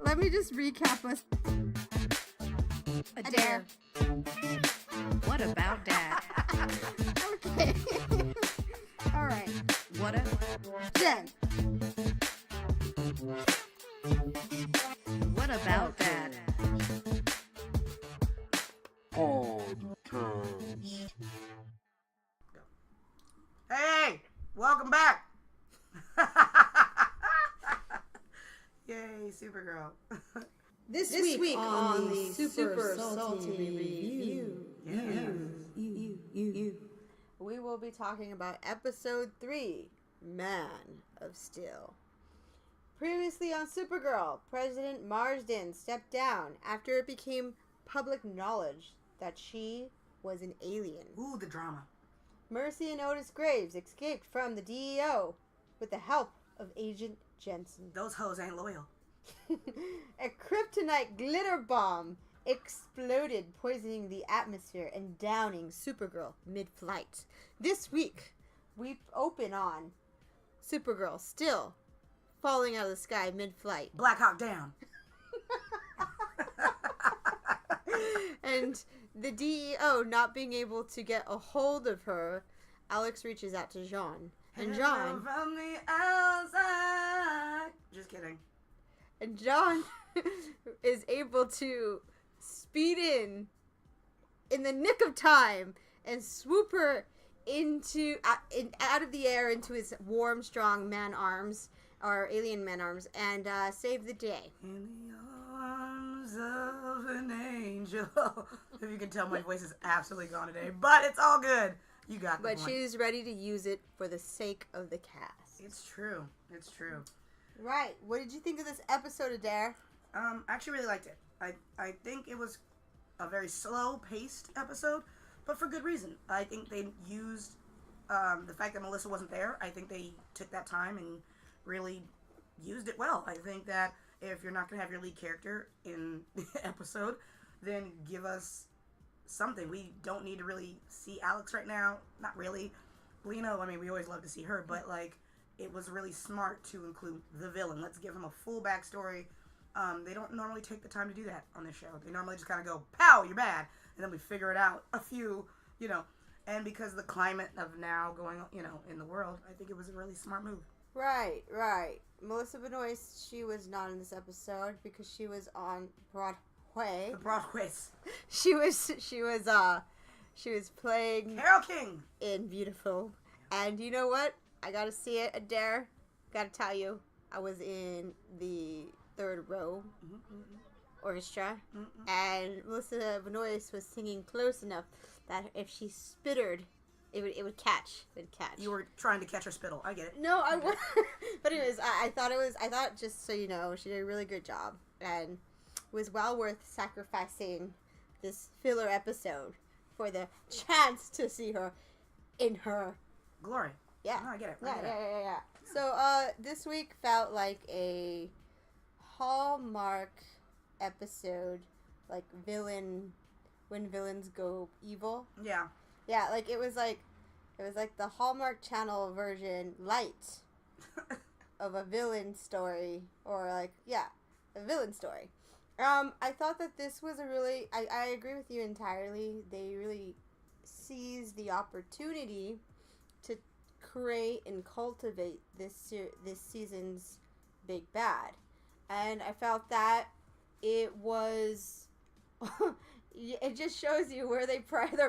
Let me just recap us. Adair. What about that? Okay. All right. What a Jen. What about that? Podcast. Hey, welcome back. Yay, Supergirl. This week on the Super Salty Review. We will be talking about episode 3, Man of Steel. Previously on Supergirl, President Marsden stepped down after it became public knowledge that she was an alien. Ooh, the drama. Mercy and Otis Graves escaped from the DEO with the help of Agent Jensen. Those hoes ain't loyal. A kryptonite glitter bomb exploded, poisoning the atmosphere and downing Supergirl mid-flight. This week, we open on Supergirl still falling out of the sky mid-flight. Black Hawk down. And the DEO not being able to get a hold of her, Alex reaches out to Jean. And Jean... From the outside. Just kidding. And John is able to speed in the nick of time and swoop her out of the air into his warm, strong man arms, or alien man arms, and save the day. In the arms of an angel. If you can tell, my voice is absolutely gone today, but it's all good. You got the But point. she's ready to use it for the sake of the cast. It's true. It's true. Right. What did you think of this episode, Adair? I actually really liked it. I think it was a very slow-paced episode, but for good reason. I think they used the fact that Melissa wasn't there. I think they took that time and really used it well. I think that if you're not going to have your lead character in the episode, then give us something. We don't need to really see Alex right now. Not really. Lena, I mean, we always love to see her, but, like, it was really smart to include the villain. Let's give him a full backstory. They don't normally take the time to do that on this show. They normally just kind of go, pow, you're bad. And then we figure it out a few, and because the climate of now going, in the world, I think it was a really smart move. Right. Melissa Benoist, she was not in this episode because she was on Broadway. The Broadways. She was playing Carol King. in Beautiful. And you know what? I gotta see it, Adair. Gotta tell you, I was in the third row orchestra, and Melissa Benoist was singing close enough that if she spittered, it would catch. You were trying to catch her spittle. I get it. No, I was. But anyways, I thought just so you know, she did a really good job, and it was well worth sacrificing this filler episode for the chance to see her in her Glory. Yeah. No, I get it. Yeah. So, this week felt like a Hallmark episode, like when villains go evil. Yeah. Yeah, like it was like the Hallmark Channel version light of a villain story, or a villain story. I thought that this was I agree with you entirely. They really seized the opportunity to create and cultivate this season's big bad, and I felt that it was it just shows you where their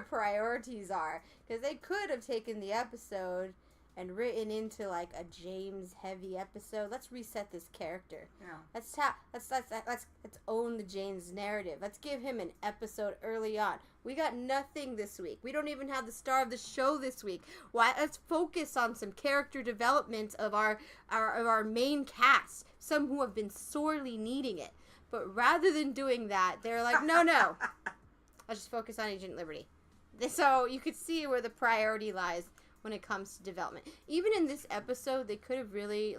priorities are, because they could have taken the episode and written into like a James heavy episode. Let's reset this character. Yeah. Let's own the James narrative. Let's give him an episode early on. We got nothing this week. We don't even have the star of the show this week. Why? Let's focus on some character development of our main cast, some who have been sorely needing it. But rather than doing that, they're like, no. Let's just focus on Agent Liberty. So you could see where the priority lies when it comes to development. Even in this episode, they could have really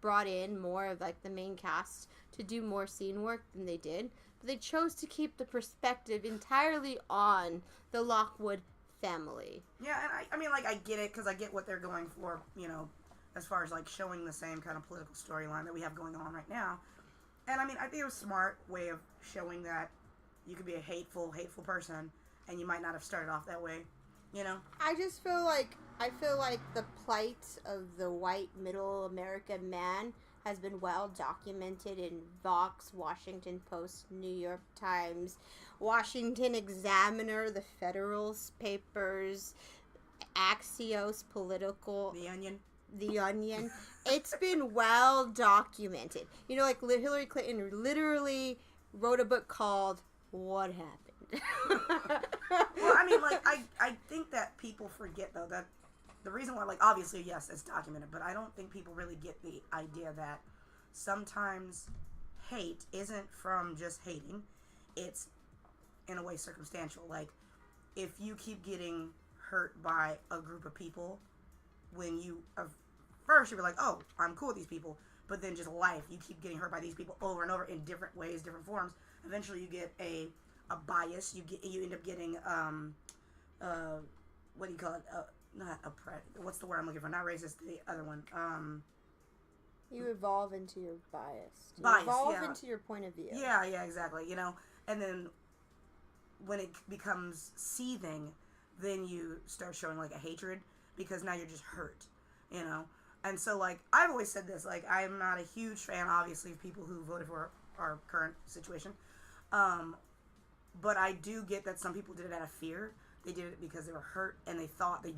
brought in more of like the main cast to do more scene work than they did. But they chose to keep the perspective entirely on the Lockwood family. Yeah, and I mean, I get it, because I get what they're going for, as far as, showing the same kind of political storyline that we have going on right now. And I mean, I think it was a smart way of showing that you could be a hateful person, and you might not have started off that way, you know? I just feel like the plight of the white middle American man has been well documented in Vox, Washington Post, New York Times, Washington Examiner, the Federalist Papers, Axios, Political, The Onion. It's been well documented. You know, like Hillary Clinton literally wrote a book called What Happened. Well, I mean, like, I think that people forget, though, that the reason why, like, obviously, yes, it's documented, but I don't think people really get the idea that sometimes hate isn't from just hating. It's, in a way, circumstantial. Like, if you keep getting hurt by a group of people, when you, first you were like, oh, I'm cool with these people, but then just life, you keep getting hurt by these people over and over in different ways, different forms. Eventually you get a bias. You end up getting what do you call it? Not what's the word I'm looking for? Not racist. The other one. You evolve into your bias. Bias, evolve yeah. into your point of view. Yeah, exactly. You know, and then when it becomes seething, then you start showing like a hatred because now you're just hurt. You know, and so like I've always said this. Like I'm not a huge fan, obviously, of people who voted for our current situation. But I do get that some people did it out of fear. They did it because they were hurt and they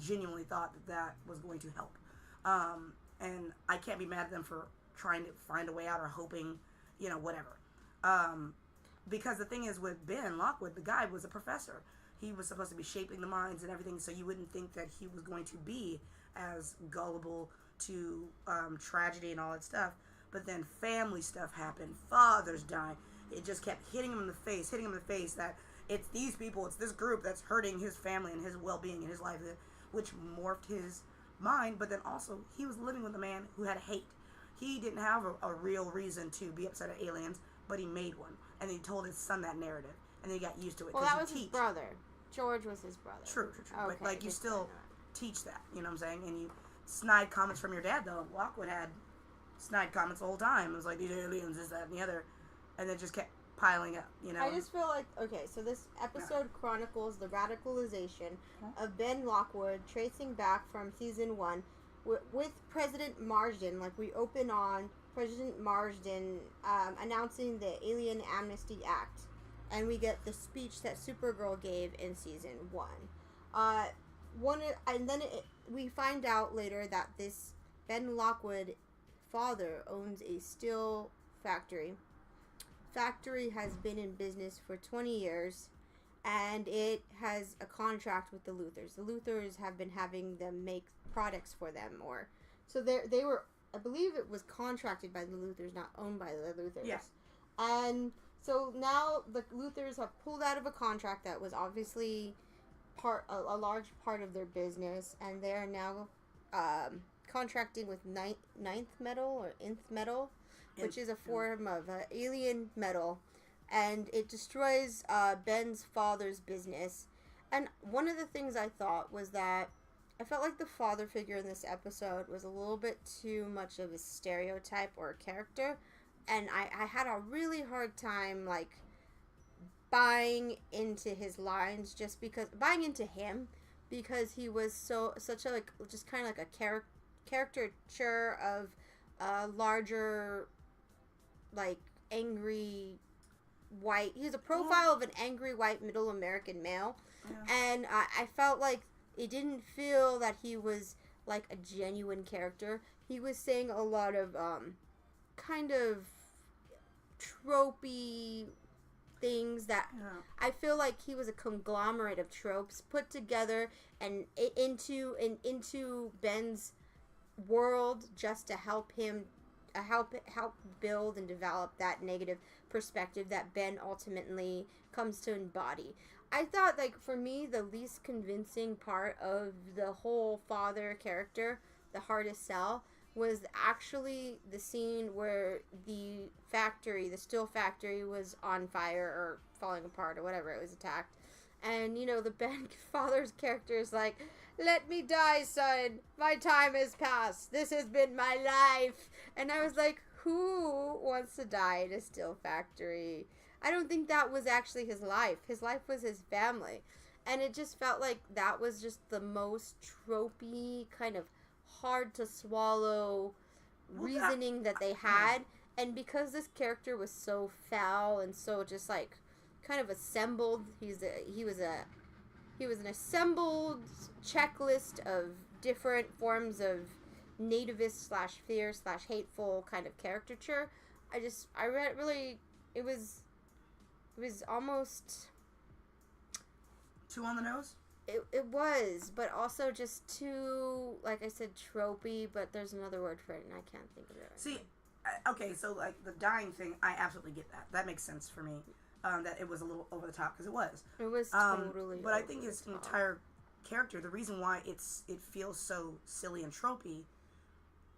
genuinely thought that was going to help. And I can't be mad at them for trying to find a way out or hoping, you know, whatever. Because the thing is with Ben Lockwood, the guy was a professor. He was supposed to be shaping the minds and everything, so you wouldn't think that he was going to be as gullible to tragedy and all that stuff. But then family stuff happened. Fathers dying. It just kept hitting him in the face that it's these people, it's this group that's hurting his family and his well-being and his life, which morphed his mind. But then also, he was living with a man who had hate. He didn't have a real reason to be upset at aliens, but he made one. And he told his son that narrative. And then he got used to it. Well, that was his brother. George was his brother. True. Okay, but, like, you still teach that, you know what I'm saying? And you snide comments from your dad, though. Lockwood had snide comments the whole time. It was like, these aliens, this, that, and the other. And it just kept piling up, you know? I just feel like, okay, so this episode chronicles the radicalization of Ben Lockwood, tracing back from season 1 with President Marsden. Like, we open on President Marsden announcing the Alien Amnesty Act. And we get the speech that Supergirl gave in season 1. And then we find out later that this Ben Lockwood father owns a steel factory. Factory has been in business for 20 years, and it has a contract with the Luthers. The Luthers have been having them make products for them, so they were, I believe it was contracted by the Luthers, not owned by the Luthers. Yes. And so now the Luthers have pulled out of a contract that was obviously a large part of their business, and they are now contracting with ninth metal or nth metal, which is a form of alien metal, and it destroys Ben's father's business. And one of the things I thought was that I felt like the father figure in this episode was a little bit too much of a stereotype or a character, and I had a really hard time, like, buying into his lines, just because, buying into him, because he was such a, like, just kind of like a caricature of a larger, like, angry white, he was a profile of an angry white middle American male, and I felt like it didn't feel that he was, like, a genuine character. He was saying a lot of, kind of tropey things that I feel like he was a conglomerate of tropes put together and into Ben's world just to help him help build and develop that negative perspective that Ben ultimately comes to embody. I thought, like, for me, the least convincing part of the whole father character, the hardest sell, was actually the scene where the steel factory was on fire or falling apart or whatever, it was attacked. And, you know, the Ben father's character is like, "Let me die, son. My time has passed. This has been my life." And I was like, who wants to die in a steel factory? I don't think that was actually his life. His life was his family. And it just felt like that was just the most tropey, kind of hard to swallow reasoning that they had. And because this character was so foul and so just like kind of assembled, he was an assembled checklist of different forms of nativist / fierce / hateful kind of caricature. I read really, it was almost too on the nose. It was, but also just too, like I said, tropey. But there's another word for it, and I can't think of it. See, okay, so like the dying thing, I absolutely get that. That makes sense for me. That it was a little over the top because it was. It was totally. But I think his entire character, the reason why it feels so silly and tropey,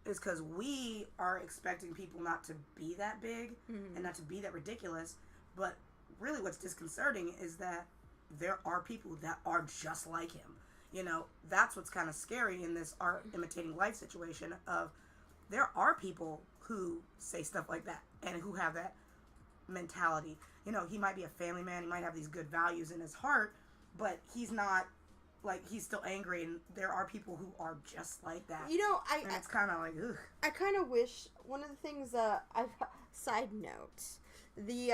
is because we are expecting people not to be that big and not to be that ridiculous. But really, what's disconcerting is that there are people that are just like him. You know, that's what's kind of scary in this art imitating life situation. Of there are people who say stuff like that and who have that mentality. You know, he might be a family man, he might have these good values in his heart, but he's not, like, he's still angry, and there are people who are just like that. You know, and it's kind of like, ugh. I kind of wish, one of the things, side note, the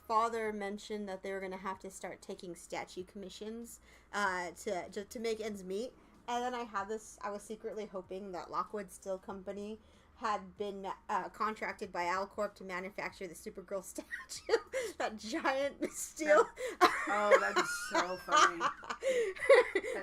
father mentioned that they were going to have to start taking statue commissions to make ends meet, and then I was secretly hoping that Lockwood Steel Company had been contracted by Alcorp to manufacture the Supergirl statue. That giant steel. Oh, that'd be so funny.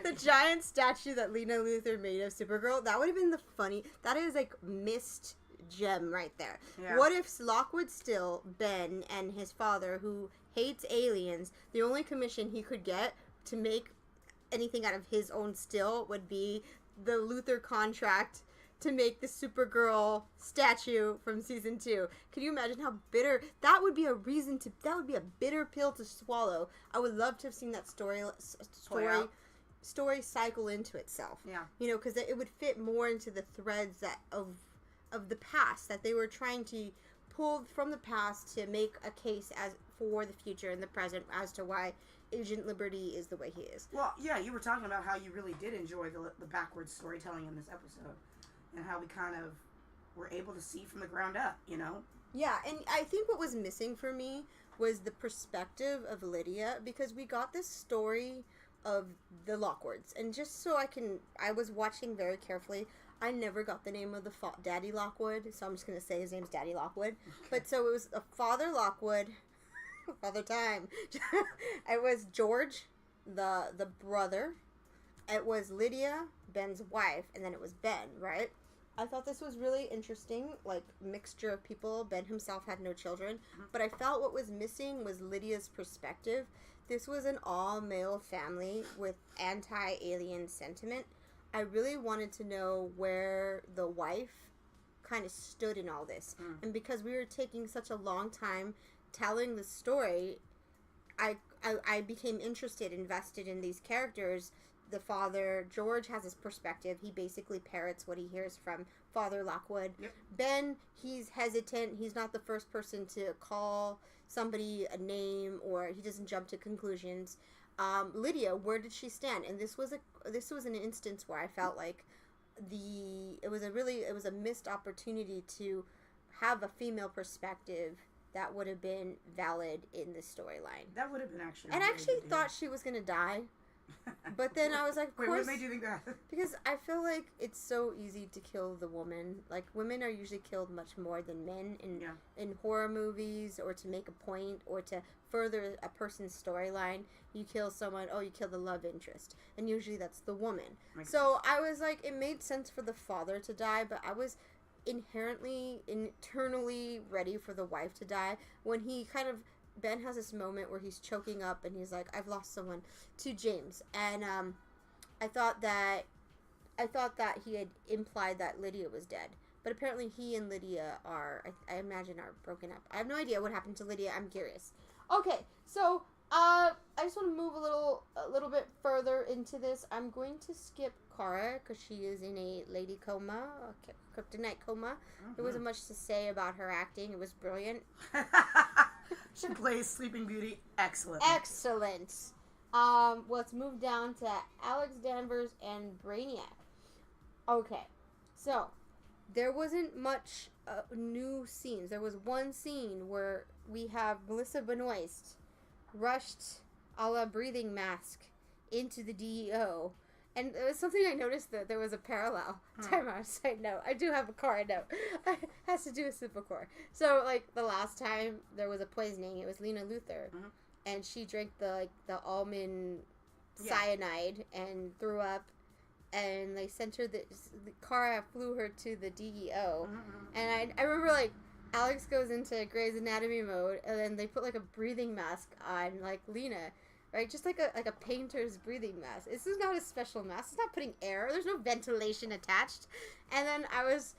The giant statue that Lena Luthor made of Supergirl. That would have been the funny. That is like missed gem right there. Yeah. What if Lockwood Steel, Ben, and his father, who hates aliens, the only commission he could get to make anything out of his own steel would be the Luthor contract to make the Supergirl statue from season 2. Can you imagine how bitter that would be? That would be a bitter pill to swallow. I would love to have seen that story cycle into itself. Yeah, you know, because it would fit more into the threads that of the past that they were trying to pull from the past to make a case as for the future and the present as to why Agent Liberty is the way he is. Well, yeah, you were talking about how you really did enjoy the backwards storytelling in this episode. And how we kind of were able to see from the ground up, you know? Yeah, and I think what was missing for me was the perspective of Lydia, because we got this story of the Lockwoods. And just so I was watching very carefully, I never got the name of the Daddy Lockwood, so I'm just going to say his name's Daddy Lockwood. Okay. But so it was a Father Lockwood, Father Time. It was George, the brother. It was Lydia, Ben's wife, and then it was Ben, right? I thought this was really interesting, like, mixture of people. Ben himself had no children, but I felt what was missing was Lydia's perspective. This was an all-male family with anti-alien sentiment. I really wanted to know where the wife kind of stood in all this. And because we were taking such a long time telling the story, I became invested in these characters. The father, George, has his perspective. He basically parrots what he hears from Father Lockwood. Yep. Ben, he's hesitant. He's not the first person to call somebody a name, or he doesn't jump to conclusions. Lydia, where did she stand? And this was an instance where I felt like it was a missed opportunity to have a female perspective that would have been valid in this storyline. That would have been actually. And I actually thought she was gonna die. But then I was like, of course, what made you think that? Because I feel like it's so easy to kill the woman. Like, women are usually killed much more than men in horror movies, or to make a point, or to further a person's storyline. You kill someone, you kill the love interest. And usually that's the woman. So I was like, it made sense for the father to die, but I was internally ready for the wife to die. When he Ben has this moment where he's choking up and he's like, I've lost someone, to James. And I thought that he had implied that Lydia was dead. But apparently he and Lydia I imagine are broken up. I have no idea what happened to Lydia. I'm curious. Okay, so I just want to move a little bit further into this. I'm going to skip Kara because she is in a lady coma, a kryptonite coma. There wasn't much to say about her acting. It was brilliant. She plays Sleeping Beauty excellent. Excellent. Let's move down to Alex Danvers and Brainiac. Okay, so there wasn't much new scenes. There was one scene where we have Melissa Benoist rushed a la breathing mask into the DEO. And it was something I noticed that there was a parallel. Time out, side note. I do have a car note. It has to do with Supercorp. So, like, the last time there was a poisoning, it was Lena Luthor. And she drank the almond cyanide and threw up. And they sent her the car flew her to the DEO. And I remember, like, Alex goes into Grey's Anatomy mode, and then they put, like, a breathing mask on, like, Lena, right? Just like a painter's breathing mask. This is not a special mask. It's not putting air. There's no ventilation attached. And then I was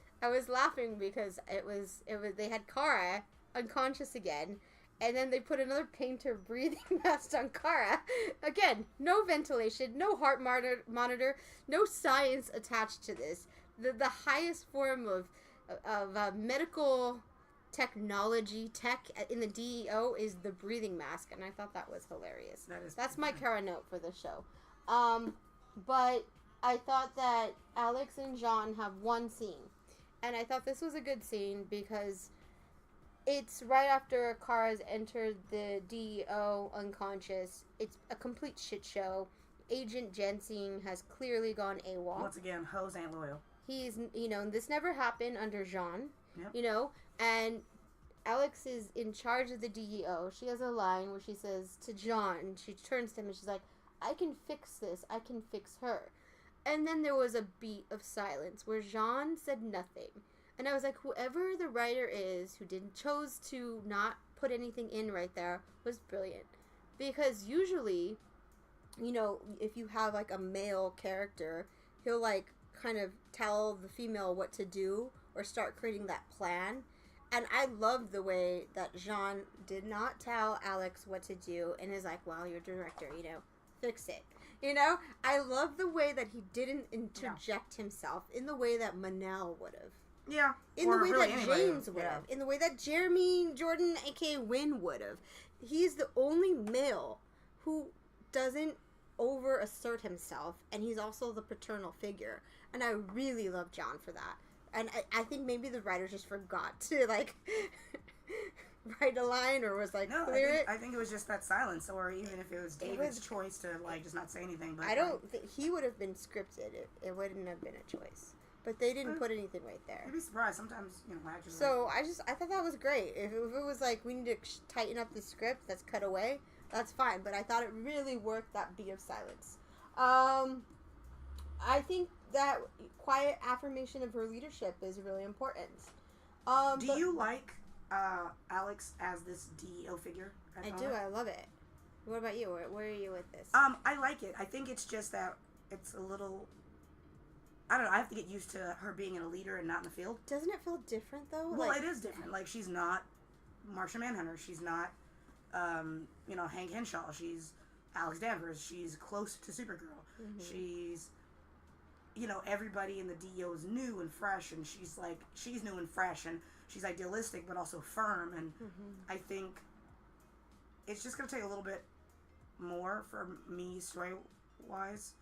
laughing because it was they had Kara unconscious again, and then they put another painter breathing mask on Kara. Again, no ventilation, no heart monitor, no science attached to this. The highest form of medical technology tech in the DEO is the breathing mask, and I thought that was hilarious. That's my Kara note for the show. But I thought that Alex and Jean have one scene, and I thought this was a good scene because it's right after Kara's entered the DEO unconscious. It's a complete shit show. Agent Jensen has clearly gone AWOL. Once again, hoes ain't loyal. He's, this never happened under Jean. Yep. And Alex is in charge of the DEO. She has a line where she says to John, she turns to him and she's like, I can fix this. I can fix her. And then there was a beat of silence where Jean said nothing. And I was like, whoever the writer is who chose to not put anything in right there was brilliant. Because usually, if you have like a male character, he'll like kind of tell the female what to do or start creating that plan. And I loved the way that Jean did not tell Alex what to do and is like, well, you're director, fix it. I love the way that he didn't interject himself in the way that Manel would have. Yeah. In the way that James would have. In the way that Jeremy Jordan, a.k.a. Wynn, would have. He's the only male who doesn't over-assert himself, and he's also the paternal figure. And I really love John for that. And I think maybe the writers just forgot to, like, write a line or was like, clear it. I think it was just that silence, or even if it was David's choice to, like, just not say anything. But I don't think he would have been scripted. It wouldn't have been a choice. But they didn't put anything right there. You'd be surprised. Sometimes, actors... So, I thought that was great. If it was like, we need to tighten up the script that's cut away, that's fine. But I thought it really worked, that beat of silence. I think that quiet affirmation of her leadership is really important. Do you like Alex as this DEO figure? I do. I love it. What about you? Where are you with this? I like it. I think it's just that it's a little... I don't know. I have to get used to her being a leader and not in the field. Doesn't it feel different, though? Well, it is different. Like, she's not Martian Manhunter. She's not, Hank Henshaw. She's Alex Danvers. She's close to Supergirl. Mm-hmm. She's... everybody in the DEO is new and fresh, and she's new and fresh, and she's idealistic, but also firm, and I think it's just going to take a little bit more for me, story-wise,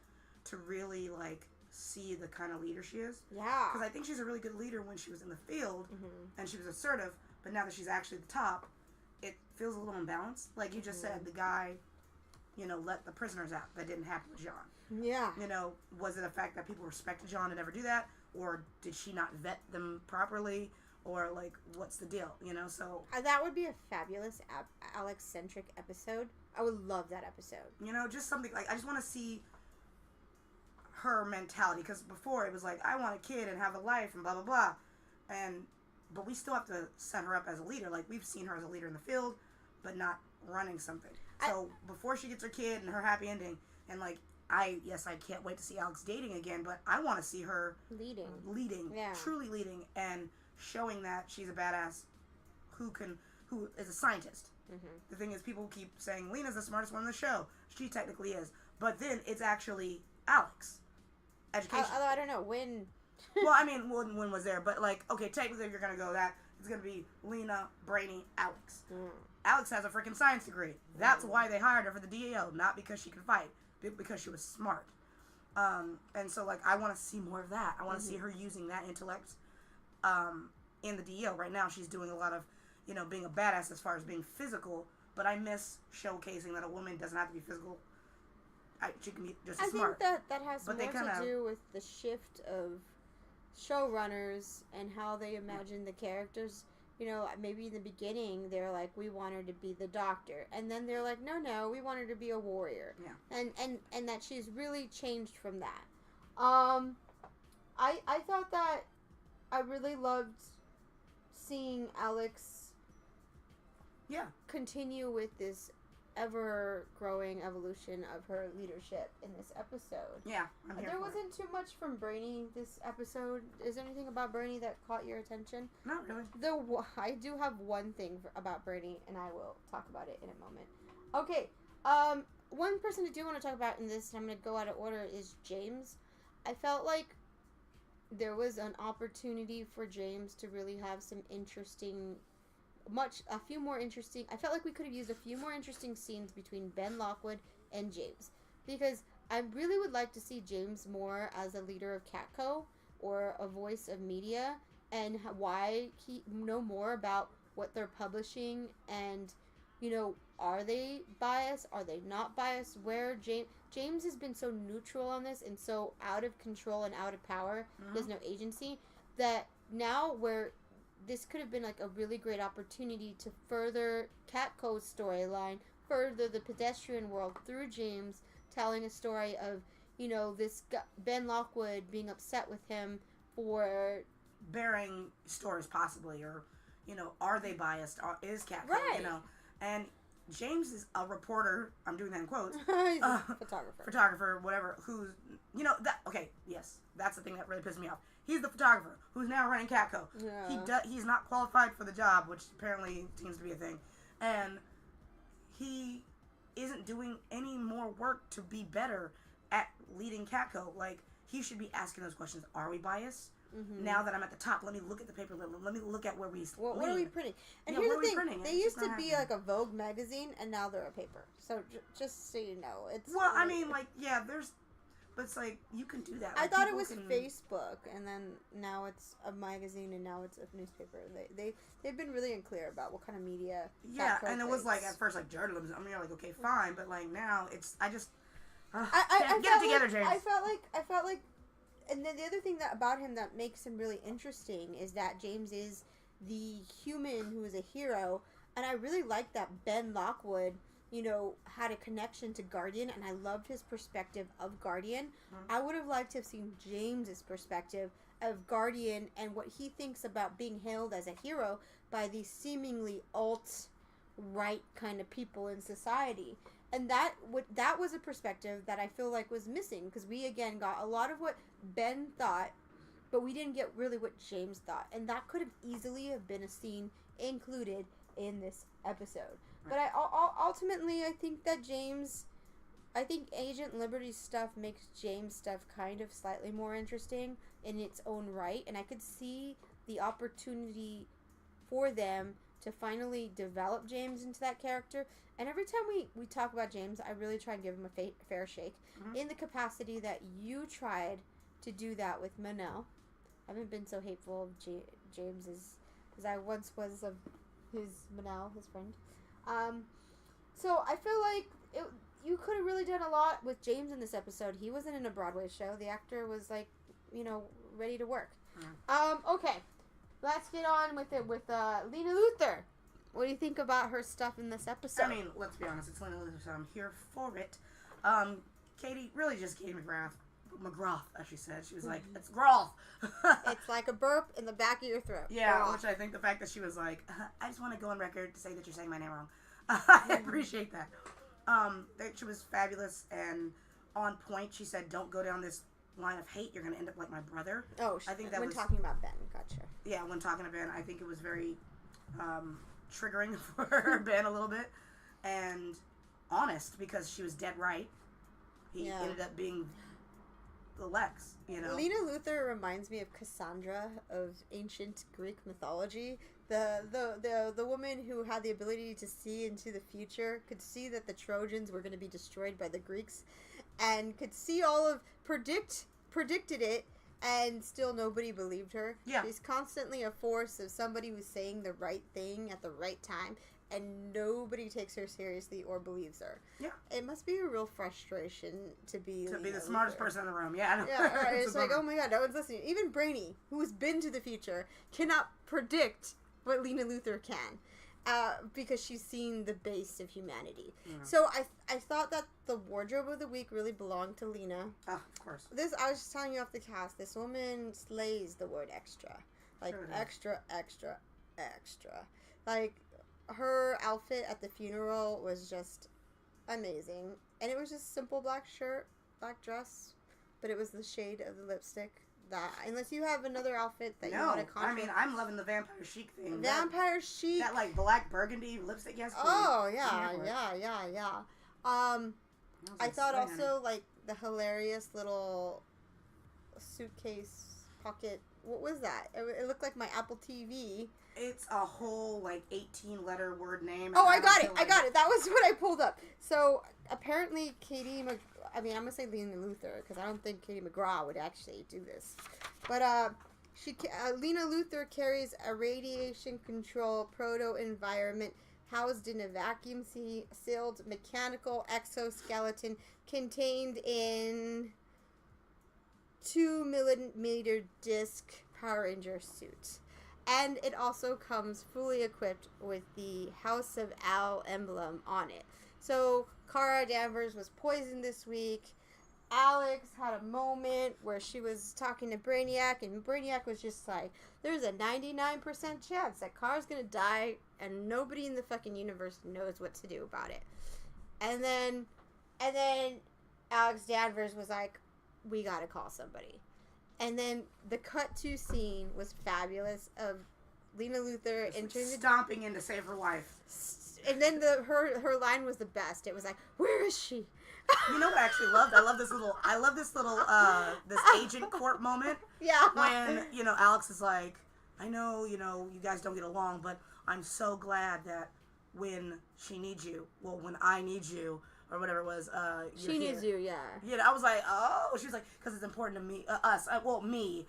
to really, like, see the kind of leader she is. Yeah. Because I think she's a really good leader when she was in the field, and she was assertive, but now that she's actually at the top, it feels a little imbalanced. Like you just said, the guy, let the prisoners out. That didn't happen with John. Yeah. Was it a fact that people respected John and never do that? Or did she not vet them properly? Or, like, what's the deal? So... that would be a fabulous Alex-centric episode. I would love that episode. Just something, like, I just want to see her mentality. Because before, it was like, I want a kid and have a life and blah, blah, blah. But we still have to set her up as a leader. Like, we've seen her as a leader in the field, but not running something. So, before she gets her kid and her happy ending, and, like, I can't wait to see Alex dating again, but I want to see her leading, yeah. Truly leading, and showing that she's a badass who who is a scientist. Mm-hmm. The thing is, people keep saying Lena's the smartest one in the show. She technically is. But then it's actually Alex. Education. Although I don't know when. Well, I mean, when was there? But, like, okay, technically if you're going to go that, it's going to be Lena, Brainy, Alex. Mm. Alex has a freaking science degree. That's why they hired her for the DAO. Not because she could fight, but because she was smart. And so, like, I want to see more of that. I want to see her using that intellect in the DAO. Right now, she's doing a lot of, you know, being a badass as far as being physical, but I miss showcasing that a woman doesn't have to be physical. She can be just as smart. I think that has But more they kinda, to do with the shift of showrunners and how they imagine the characters. You know, maybe in the beginning they're like, we want her to be the doctor, and then they're like, no, we want her to be a warrior. Yeah. And that she's really changed from that. I thought that I really loved seeing Alex continue with this ever-growing evolution of her leadership in this episode. Yeah, I'm here There for wasn't too much from Brainy this episode. Is there anything about Brainy that caught your attention? Not really. I do have one thing about Brainy, and I will talk about it in a moment. Okay, one person I do want to talk about in this, and I'm going to go out of order, is James. I felt like there was an opportunity for James to really have some interesting... I felt like we could have used a few more interesting scenes between Ben Lockwood and James, because I really would like to see James more as a leader of Catco or a voice of media, and why he know more about what they're publishing, and, you know, are they biased, are they not biased, where James has been so neutral on this and so out of control and out of power, there's no agency, that now where this could have been like a really great opportunity to further Catco's storyline, further the pedestrian world through James telling a story of, you know, this Ben Lockwood being upset with him for bearing stories possibly, or, you know, are they biased? Is Catco, right. You know, and James is a reporter. I'm doing that in quotes. He's a photographer, whatever. Who's, you know, that. Okay, yes, that's the thing that really pissed me off. He's the photographer who's now running Catco. Yeah. He's not qualified for the job, which apparently seems to be a thing, and he isn't doing any more work to be better at leading Catco. Like, he should be asking those questions. Are we biased? Mm-hmm. Now that I'm at the top, let me look at the paper. Let me look at where we. What are we printing? And here's the thing: they used to be like a Vogue magazine, and now they're a paper. So just so you know, it's. Well, I mean, like, yeah, there's, but it's like you can do that. Like, I thought it was Facebook, and then now it's a magazine, and now it's a newspaper. They've been really unclear about what kind of media. Yeah, and it was like at first like journalism. I mean, you're like, okay, fine, but like now it's get it together, James. I felt like. And then the other thing about him that makes him really interesting is that James is the human who is a hero, and I really like that Ben Lockwood, you know, had a connection to Guardian, and I loved his perspective of Guardian. Mm-hmm. I would have liked to have seen James's perspective of Guardian and what he thinks about being hailed as a hero by these seemingly alt-right kind of people in society. And that was a perspective that I feel like was missing, because we again got a lot of what Ben thought, but we didn't get really what James thought, and that could have easily have been a scene included in this episode. But ultimately I think that Agent Liberty's stuff makes James' stuff kind of slightly more interesting in its own right, and I could see the opportunity for them to finally develop James into that character. And every time we talk about James, I really try and give him a fair shake. Mm-hmm. In the capacity that you tried to do that with Manel. I haven't been so hateful of James as I once was of his Manel, his friend. So I feel like you could have really done a lot with James in this episode. He wasn't in a Broadway show. The actor was like, you know, ready to work. Mm-hmm. Okay. Let's get on with it with Lena Luthor. What do you think about her stuff in this episode? I mean, let's be honest, it's Lena Luthor, so I'm here for it. Katie really just gave McGrath, as she said. She was like, it's Groth. It's like a burp in the back of your throat. Yeah, Groth. Which I think the fact that she was like, I just want to go on record to say that you're saying my name wrong. I appreciate that. She was fabulous and on point. She said, don't go down this line of hate. You're going to end up like my brother. Oh, I think that when talking about Ben. Gotcha. Yeah, when talking to Ben, I think it was very triggering for her band a little bit, and honest because she was dead right. He ended up being the Lex, you know. Lena Luthor reminds me of Cassandra of ancient Greek mythology. The woman who had the ability to see into the future, could see that the Trojans were going to be destroyed by the Greeks, and could see predicted it, and still nobody believed her. Yeah. She's constantly a force of somebody who's saying the right thing at the right time, and nobody takes her seriously or believes her. Yeah. It must be a real frustration to be the smartest person in the room. Yeah, I know. Yeah, it's like, oh my god, no one's listening. Even Brainy, who has been to the future, cannot predict what Lena Luthor can. Because she's seen the base of humanity. Yeah. So I thought that the wardrobe of the week really belonged to Lena. Oh, of course. I was just telling you off the cast, this woman slays the word extra. Like, sure extra, extra, extra. Like, her outfit at the funeral was just amazing. And it was just simple black shirt, black dress, but it was the shade of the lipstick. That unless you have another outfit that you want to contrast. I mean, I'm loving the vampire chic thing. Vampire chic. That like black burgundy lipstick. Yes. Oh yeah. I thought also like the hilarious little suitcase pocket. What was that? It looked like my Apple TV. It's a whole like 18-letter word name. Oh, I got it. That was what I pulled up. So apparently, I'm gonna say Lena Luthor because I don't think Katie McGraw would actually do this. But Lena Luthor carries a radiation control proto-environment housed in a vacuum-sealed mechanical exoskeleton contained in 2mm disc Power Ranger suit. And it also comes fully equipped with the House of Al emblem on it. So Kara Danvers was poisoned this week. Alex had a moment where she was talking to Brainiac, and Brainiac was just like, there's a 99% chance that Kara's gonna die, and nobody in the fucking universe knows what to do about it. And then Alex Danvers was like, we gotta call somebody. And then the cut to scene was fabulous of Lena Luthor entering stomping in to save her life. And then her line was the best. It was like, where is she? You know what I actually loved? I love this little this Agent Corp moment. Yeah. When, Alex is like, I know, you guys don't get along, but I'm so glad that when she needs you, when I need you, or whatever it was, she needs you, yeah. I was like, oh, she was like, because it's important to me, us, me,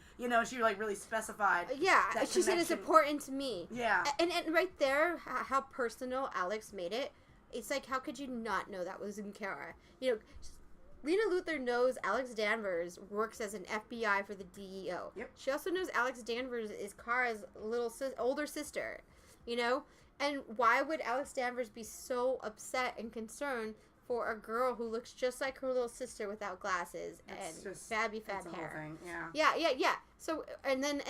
she like really specified. Yeah, she said it's important to me. Yeah. And right there, how personal Alex made it, it's like, how could you not know that was in Kara? Lena Luthor knows Alex Danvers works as an FBI for the DEO. Yep. She also knows Alex Danvers is Kara's older sister, And why would Alex Danvers be so upset and concerned for a girl who looks just like her little sister without glasses and fat hair? Yeah. So and then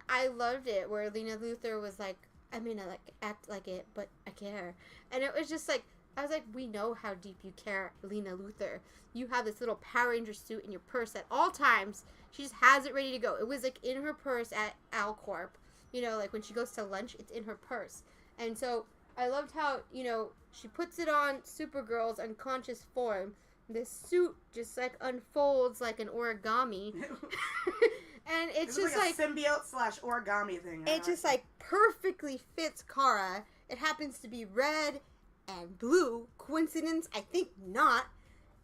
I loved it where Lena Luthor was like, I mean, I act like it, but I care, and it was just like, I was like, we know how deep you care, Lena Luthor. You have this little Power Ranger suit in your purse at all times. She just has it ready to go. It was like in her purse at Alcorp. Like when she goes to lunch, it's in her purse. And so I loved how, she puts it on Supergirl's unconscious form. This suit just like unfolds like an origami. And it's just like a symbiote / origami thing. It just like perfectly fits Kara. It happens to be red and blue. Coincidence? I think not.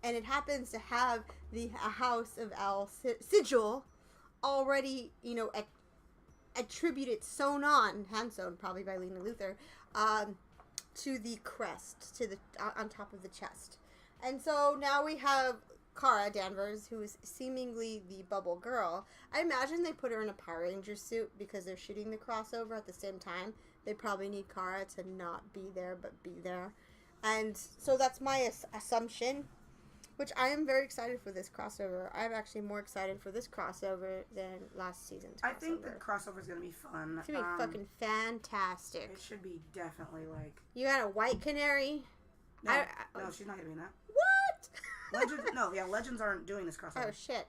And it happens to have the House of Al sigil already, attributed, sewn on, hand sewn probably by Lena Luthor, to the crest, on top of the chest. And so now we have Kara Danvers, who is seemingly the bubble girl. I imagine they put her in a Power Ranger suit because they're shooting the crossover at the same time. They probably need Kara to not be there, but be there. And so that's my assumption, which I am very excited for this crossover. I'm actually more excited for this crossover than last season's crossover. I think the crossover is going to be fun. It's going to be fucking fantastic. It should be definitely like... You got a White Canary? No, she's not going to be in that. What? Legends aren't doing this crossover. Oh, shit.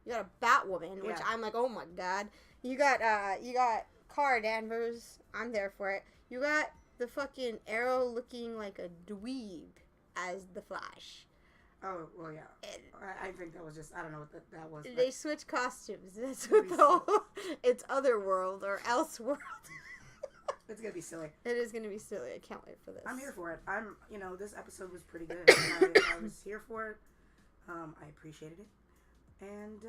You got a Batwoman, which I'm like, oh my god. You got Kara Danvers. I'm there for it. You got the fucking Arrow looking like a dweeb as the Flash. Oh, well, yeah. I think that was just, I don't know what that was. They switch costumes. That's what the whole, it's Otherworld or Elseworld. It's going to be silly. It is going to be silly. I can't wait for this. I'm here for it. This episode was pretty good. I was here for it. I appreciated it. And,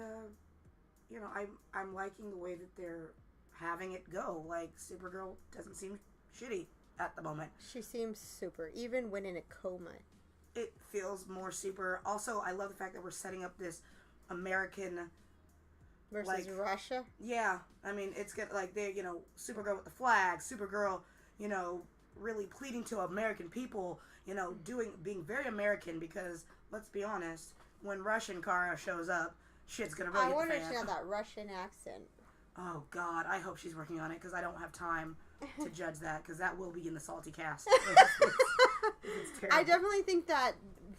I'm liking the way that they're having it go. Like, Supergirl doesn't seem shitty at the moment. She seems super, even when in a coma. It feels more super. Also, I love the fact that we're setting up this American versus Russia. Yeah, I mean, it's good. Like they, Supergirl with the flag, Supergirl, really pleading to American people. Being very American because let's be honest, when Russian Kara shows up, shit's gonna really. I wonder if she had that Russian accent. Oh God, I hope she's working on it because I don't have time to judge that because that will be in the salty cast. It's terrible. I definitely think that,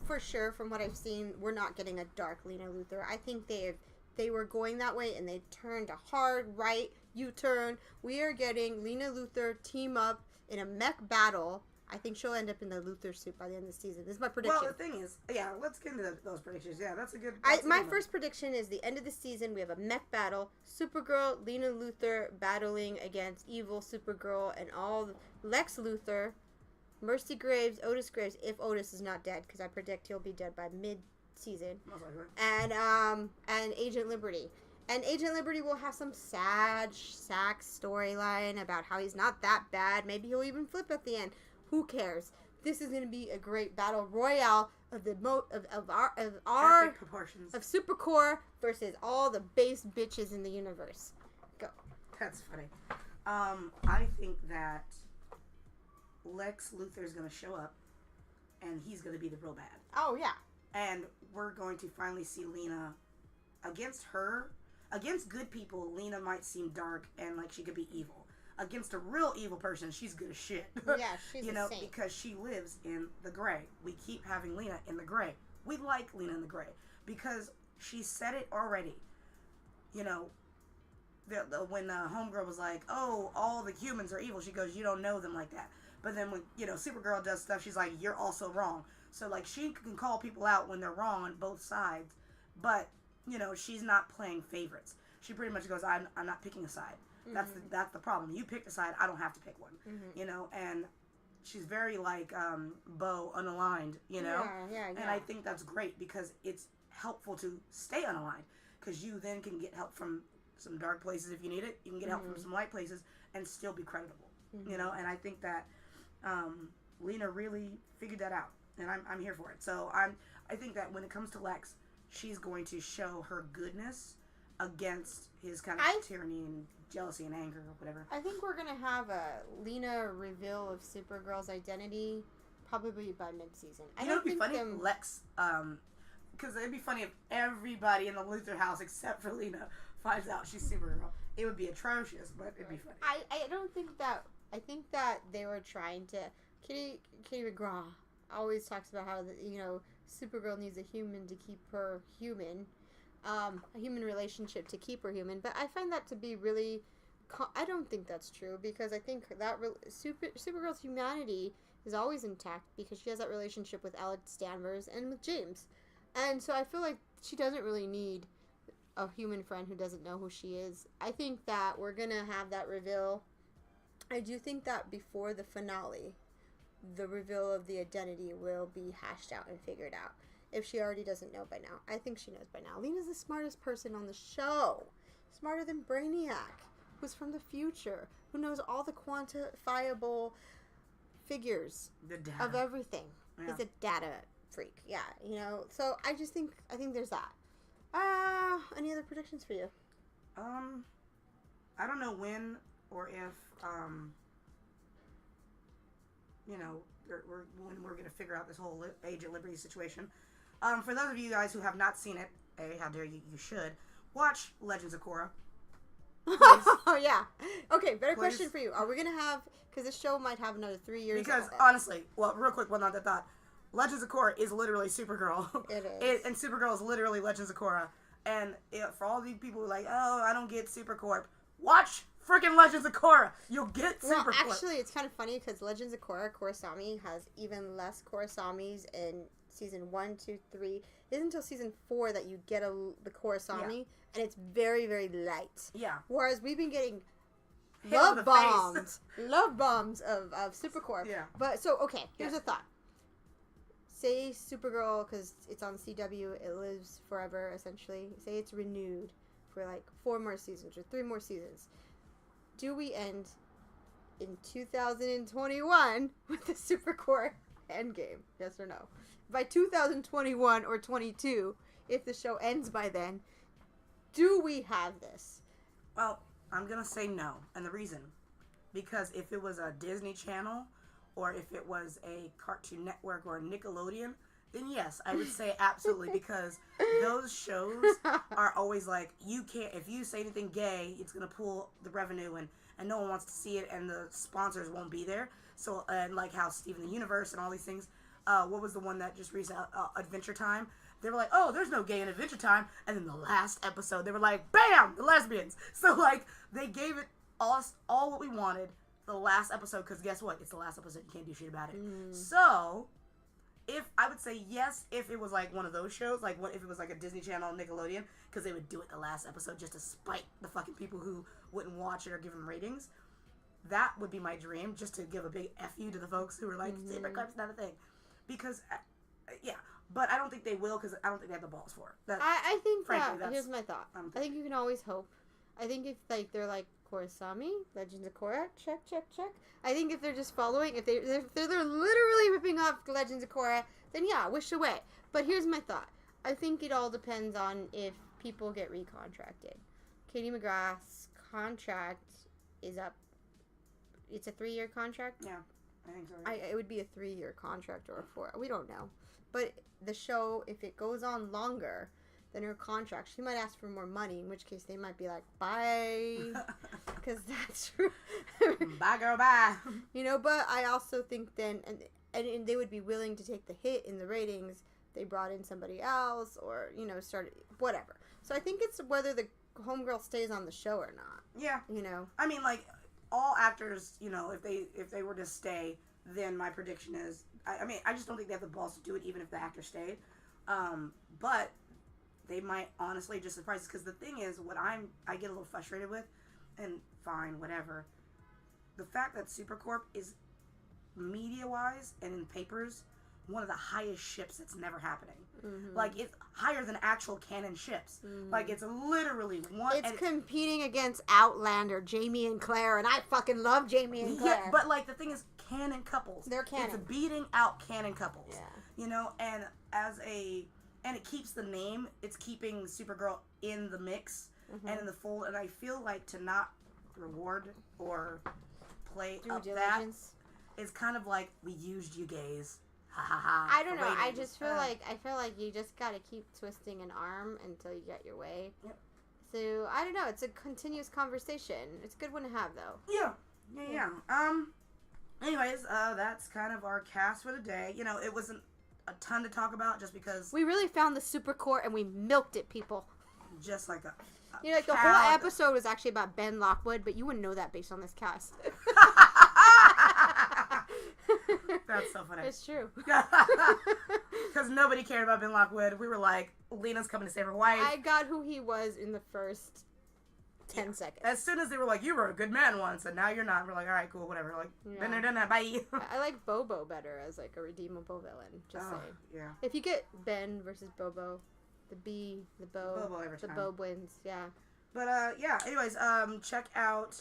for sure, from what I've seen, we're not getting a dark Lena Luthor. I think they were going that way, and they turned a hard right U-turn. We are getting Lena Luthor team up in a mech battle. I think she'll end up in the Luthor suit by the end of the season. This is my prediction. Well, the thing is, let's get into those predictions. Yeah, that's a good. My first prediction is the end of the season. We have a mech battle. Supergirl, Lena Luthor battling against evil Supergirl and all Lex Luthor, Mercy Graves, Otis Graves, if Otis is not dead, because I predict he'll be dead by mid-season. Most likely. And Agent Liberty. And Agent Liberty will have some sad sack storyline about how he's not that bad. Maybe he'll even flip at the end. Who cares? This is going to be a great battle royale of the Epic proportions of Supercorp versus all the base bitches in the universe. Go. That's funny. I think that Lex Luthor is going to show up, and he's going to be the real bad. Oh yeah. And we're going to finally see Lena against her. Against good people, Lena might seem dark and like she could be evil. Against a real evil person, she's good as shit. Yeah, she's a saint. Because she lives in the gray. We keep having Lena in the gray. We like Lena in the gray because she said it already. When Homegirl was like, "Oh, all the humans are evil," she goes, "You don't know them like that." But then when Supergirl does stuff, she's like, "You're also wrong." So like she can call people out when they're wrong on both sides, but she's not playing favorites. She pretty much goes, "I'm not picking a side." Mm-hmm. That's the problem. You picked a side. I don't have to pick one. Mm-hmm. And she's very like Bo unaligned. Yeah. And I think that's great because it's helpful to stay unaligned because you then can get help from some dark places if you need it. You can get help from some light places and still be creditable. Mm-hmm. And I think that Lena really figured that out, and I'm here for it. So I think that when it comes to Lex, she's going to show her goodness against his kind of tyranny and jealousy and anger or whatever. I think we're gonna have a Lena reveal of Supergirl's identity probably by mid-season. It'd be funny if Lex, because it'd be funny if everybody in the Luthor house except for Lena finds out she's Supergirl. It would be atrocious, but it'd be funny. I don't think that. I think that they were trying to. Kitty McGraw always talks about how Supergirl needs a human to keep her human. A human relationship to keep her human, but I find that to be really I don't think that's true because I think that Supergirl's humanity is always intact because she has that relationship with Alex Danvers and with James, and so I feel like she doesn't really need a human friend who doesn't know who she is. I think that we're gonna have that reveal. I do think that before the finale, the reveal of the identity will be hashed out and figured out. If she already doesn't know by now. I think she knows by now. Lena's the smartest person on the show. Smarter than Brainiac, who's from the future, who knows all the quantifiable figures of everything. Yeah. He's a data freak. Yeah, So I think there's that. Any other predictions for you? I don't know when or if, when we're going to figure out this whole Agent Liberty situation. For those of you guys who have not seen it, how dare you? You should watch Legends of Korra. Oh yeah. Okay, better question for you. Are we gonna have? Because this show might have another 3 years. Because honestly, real quick, one on that thought. Legends of Korra is literally Supergirl. It is. And Supergirl is literally Legends of Korra. And for all the people who are like, oh, I don't get Supercorp, watch freaking Legends of Korra. You'll get Supercorp. Well, actually, it's kind of funny because Legends of Korra, Korrasami has even less Korrasamis in season 1, 2, 3. It isn't until season 4 that you get the Korrasami, and it's very, very light. Yeah. Whereas we've been getting Hit in the face. love bombs of Supercorp. Yeah. But so okay, here's a thought. Say Supergirl, because it's on CW, it lives forever essentially. Say it's renewed for like 4 more seasons or 3 more seasons. Do we end in 2021 with the Supercorp endgame? Yes or no? By 2021 or 22, if the show ends by then, do we have this? Well, I'm going to say no. And the reason, because if it was a Disney Channel or if it was a Cartoon Network or a Nickelodeon, then yes, I would say absolutely, because those shows are always like, you can't, if you say anything gay, it's going to pull the revenue and no one wants to see it and the sponsors won't be there. So, and like how Steven the Universe and all these things, what was the one that just recently, Adventure Time? They were like, oh, there's no gay in Adventure Time. And then the last episode, they were like, bam, the lesbians. So, like, they gave it all what we wanted the last episode, because guess what? It's the last episode. You can't do shit about it. So, if I would say yes, if it was like one of those shows, like what if it was like a Disney Channel, Nickelodeon, because they would do it the last episode just to spite the fucking people who wouldn't watch it or give them ratings. That would be my dream, just to give a big F you to the folks who were like, Supercorp's not a thing. Because, yeah. But I don't think they will, because I don't think they have the balls for it. I think frankly, that, here's my thought. I think you can always hope. I think if like they're like Korrasami, Legends of Korra, check. I think if they're just following, if they're literally ripping off Legends of Korra, then yeah, wish away. But here's my thought. I think it all depends on if people get recontracted. Katie McGrath's contract is up. It's a 3-year contract? Yeah, I think so. It would be a 3-year contract or a 4. We don't know. But the show, if it goes on longer than her contract, she might ask for more money, in which case they might be like, bye. Because that's true. Bye, girl, bye. You know, but I also think then, and they would be willing to take the hit in the ratings. They brought in somebody else or, you know, started, whatever. So I think it's whether the homegirl stays on the show or not. Yeah. You know? I mean, like, all actors, you know, if they were to stay, then my prediction is, I mean, I just don't think they have the balls to do it, even if the actor stayed. But they might honestly just surprise us, because the thing is, what I get a little frustrated with, and fine, whatever, the fact that Supercorp is media-wise and in papers one of the highest ships that's never happening. Like, it's higher than actual canon ships. Like, it's literally one. It's competing against Outlander, Jamie and Claire, and I fucking love Jamie and Claire. Yeah, but like the thing is, canon couples. They're canon. It's beating out canon couples. Yeah. You know, and and it keeps the name. It's keeping Supergirl in the mix and in the fold. And I feel like to not reward or play Due up diligence. that is kind of like, we used you gays. Ha ha ha. I don't know. ratings. I just feel like you just gotta keep twisting an arm until you get your way. Yep. So I don't know. It's a continuous conversation. It's a good one to have, though. Yeah. Anyways, that's kind of our cast for the day. You know, it wasn't a ton to talk about just because We really found the Supercorp and we milked it, people. just like a You know, like the child. whole episode was actually about Ben Lockwood, but you wouldn't know that based on this cast. That's so funny. It's true. Because nobody cared about Ben Lockwood. We were like, Lena's coming to save her wife. I got who he was in the first 10 seconds. As soon as they were like, you were a good man once, and now you're not. We're like, all right, cool, whatever. Like, been there, done that, bye. I like Bobo better as like a redeemable villain. Just saying. Yeah. If you get Ben versus Bobo, the Bo Bobo every the time. Bo wins. Yeah. But, yeah, anyways, check out,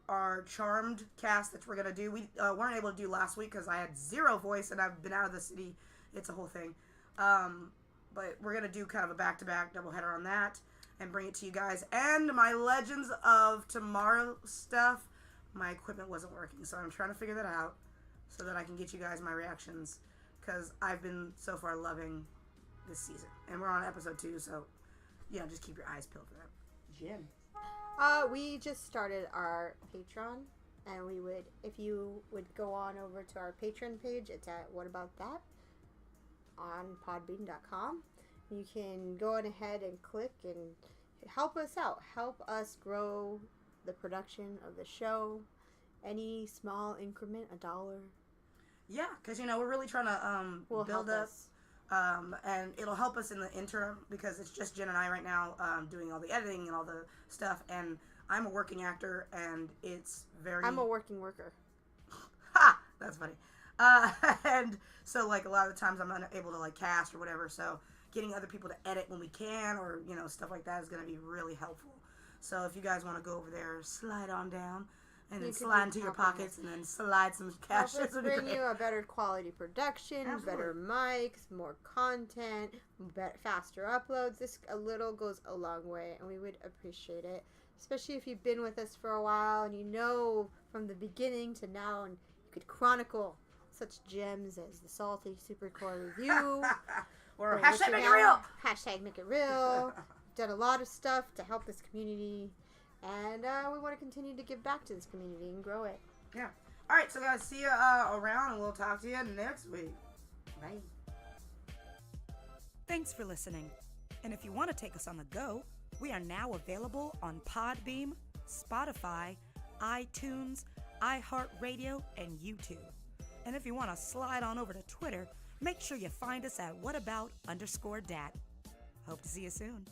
our Charmed cast that we're going to do. We weren't able to do last week because I had 0 voice and I've been out of the city. It's a whole thing. But we're going to do kind of a back-to-back doubleheader on that and bring it to you guys. And my Legends of Tomorrow stuff, my equipment wasn't working, so I'm trying to figure that out so that I can get you guys my reactions, because I've been so far loving this season. And we're on episode 2, so, you know, just keep your eyes peeled for that. Jen. We just started our Patreon, and we would, if you would go on over to our Patreon page, it's at WhatAboutDat on podbean.com. You can go on ahead and click and help us out. Help us grow the production of the show. Any small increment, $1. Yeah, because, we're really trying to build up. Us. And it'll help us in the interim because it's just Jen and I right now doing all the editing and all the stuff. And I'm a working actor, and it's very... I'm a working worker. Ha! That's funny. And so, like, a lot of the times I'm not able to, like, cast or whatever. So getting other people to edit when we can or, stuff like that is going to be really helpful. So if you guys want to go over there, slide on down. And then slide into your pockets and then slide some cash. Let's bring you a better quality production, Absolutely. better mics, more content, faster uploads. This a little goes a long way, and we would appreciate it. Especially if you've been with us for a while and you know from the beginning to now, and you could chronicle such gems as the Salty Supercorp review. Or hashtag make it real. Hashtag make it real. Done a lot of stuff to help this community. And we want to continue to give back to this community and grow it. Yeah. All right, so guys, see you around, and we'll talk to you next week. Bye. Thanks for listening. And if you want to take us on the go, we are now available on Podbeam, Spotify, iTunes, iHeartRadio, and YouTube. And if you want to slide on over to Twitter, make sure you find us at WhatAboutDat. Hope to see you soon.